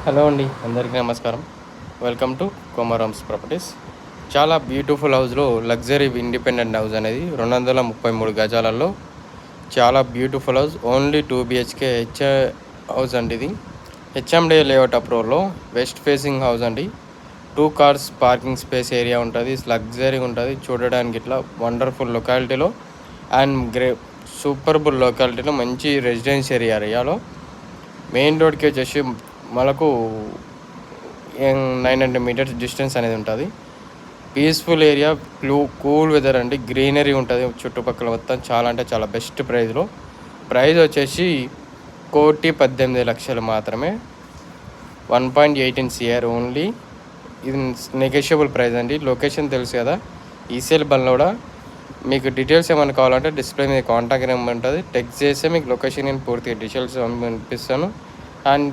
Hello అండి, అందరికీ నమస్కారం. Welcome to Komaram's properties. చాలా బ్యూటిఫుల్ హౌస్లో లగ్జరీ ఇండిపెండెంట్ హౌస్ అనేది 233 గజాలలో చాలా beautiful house. Only 2 BHK house అండి. ఇది హెచ్ఎండే లేఅవుట్ అప్రూవ్లో వెస్ట్ ఫేసింగ్ హౌస్ అండి. 2 కార్స్ పార్కింగ్ స్పేస్ ఏరియా ఉంటుంది. లగ్జరీ ఉంటుంది చూడడానికి. ఇట్లా వండర్ఫుల్ లొకాలిటీలో అండ్ సూపర్బుల్ లొకాలిటీలో మంచి రెసిడెన్షియల్ ఏరియాలో మెయిన్ రోడ్కి వచ్చేసి మనకు 900 మీటర్స్ డిస్టెన్స్ అనేది ఉంటుంది. పీస్ఫుల్ ఏరియా, కూల్ వెదర్ అండి. గ్రీనరీ ఉంటుంది చుట్టుపక్కల మొత్తం. చాలా అంటే చాలా బెస్ట్ ప్రైస్లో. ప్రైస్ వచ్చేసి 1,18,00,000 మాత్రమే. 1.18 CR ఓన్లీ. ఇది నెగోషియబుల్ ప్రైస్ అండి. లొకేషన్ తెలుసు కదా, ఈసీఎల్ బల్లోడా. మీకు డీటెయిల్స్ ఏమైనా కావాలంటే డిస్ప్లే మీద కాంటాక్ట్ నెంబర్ ఉంటుంది. టెక్స్ట్ చేస్తే మీకు లొకేషన్ నేను పూర్తిగా డీటెయిల్స్ పంపిస్తాను. అండ్